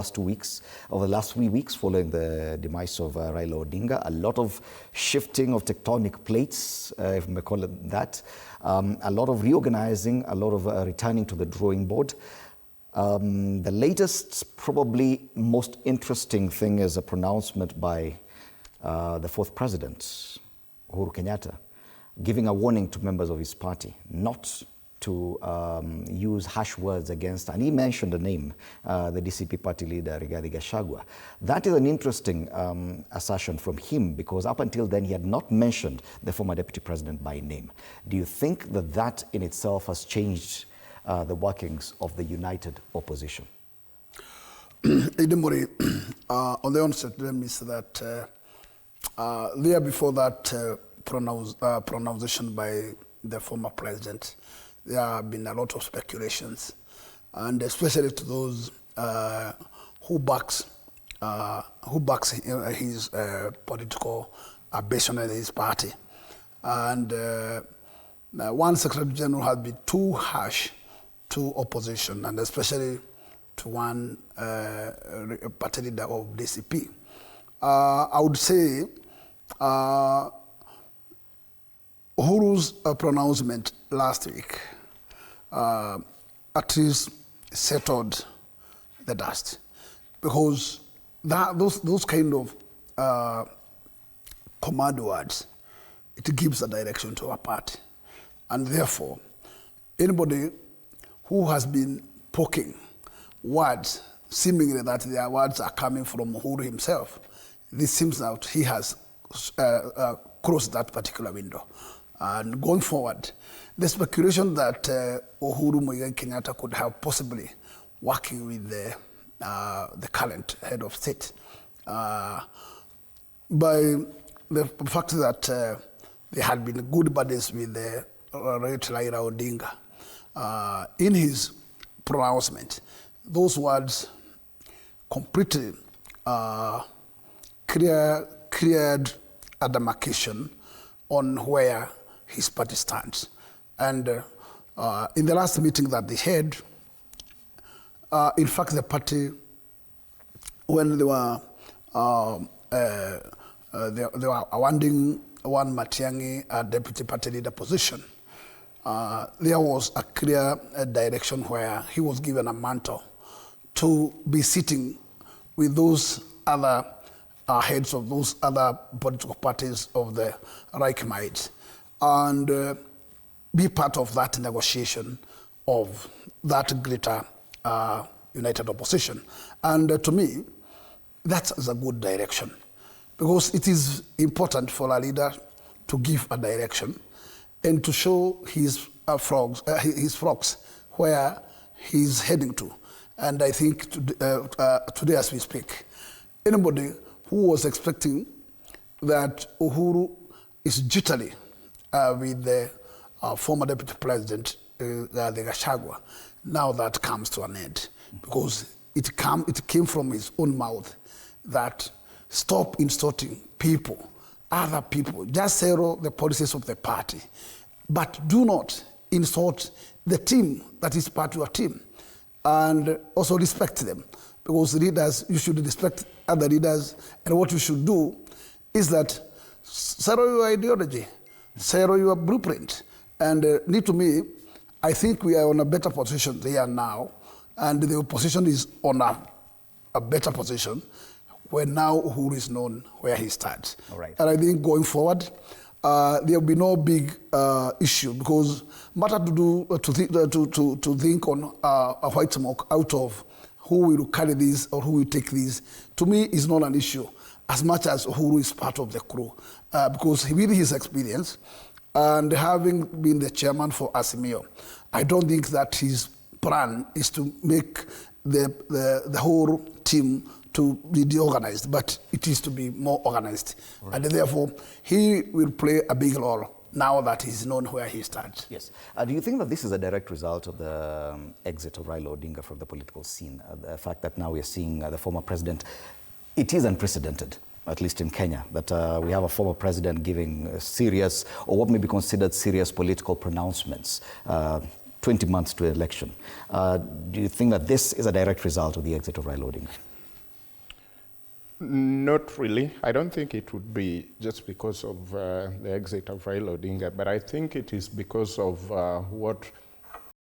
over the last 3 weeks following the demise of Raila Odinga. A lot of shifting of tectonic plates, if we may call it that. A lot of reorganizing, a lot of returning to the drawing board. The latest, probably most interesting thing is a pronouncement by the fourth president, Uhuru Kenyatta, giving a warning to members of his party not to use harsh words against, and he mentioned the name, the DCP party leader, Gachagua. That is an interesting assertion from him, because up until then he had not mentioned the former deputy president by name. Do you think that that in itself has changed the workings of the united opposition? Idemori, on the onset, let me say that there before that pronunciation by the former president, there have been a lot of speculations, and especially to those who backs his political ambition in his party. And one Secretary General has been too harsh to opposition, and especially to one party leader of DCP. I would say Uhuru's pronouncement last week at least settled the dust, because those kind of command words, it gives a direction to our party, and therefore anybody who has been poking words, seemingly that their words are coming from Uhuru himself, this seems that he has crossed that particular window. And going forward, the speculation that Uhuru Kenyatta could have possibly working with the current head of state, by the fact that they had been good buddies with the late Raila Odinga, in his pronouncement, those words completely cleared a demarcation on where his party stands. And in the last meeting that they had, in fact, the party, when they were awarding one Matiang'i a deputy party leader position, there was a clear direction where he was given a mantle to be sitting with those other heads of those other political parties of the like might, and be part of that negotiation of that greater united opposition. And to me, that is a good direction, because it is important for a leader to give a direction and to show his frogs where he's heading to. And I think today as we speak, anybody who was expecting that Uhuru is jittery with the former deputy president, the Gachagua, now that comes to an end, because it came from his own mouth that stop insulting people, other people, just zero the policies of the party, but do not insult the team that is part of your team, and also respect them, because leaders, you should respect other leaders, and what you should do is that zero your ideology, zero your blueprint, and to me, I think we are on a better position there now, and the opposition is on a better position where now Uhuru is known where he stands. All right. And I think going forward, there will be no big issue, because matter to do to think on a white smoke out of who will carry these or who will take these, to me is not an issue as much as Uhuru is part of the crew, because with his experience and having been the chairman for Azimio, I don't think that his plan is to make the whole team to be deorganized, but it is to be more organized. Right. And therefore, he will play a big role now that he's known where he stands. Yes. Do you think that this is a direct result of the exit of Raila Odinga from the political scene? The fact that now we are seeing the former president, it is unprecedented, at least in Kenya, that we have a former president giving serious, or what may be considered serious political pronouncements 20 months to election. Do you think that this is a direct result of the exit of Raila Odinga? Not really. I don't think it would be just because of the exit of Raila Odinga, but I think it is because of what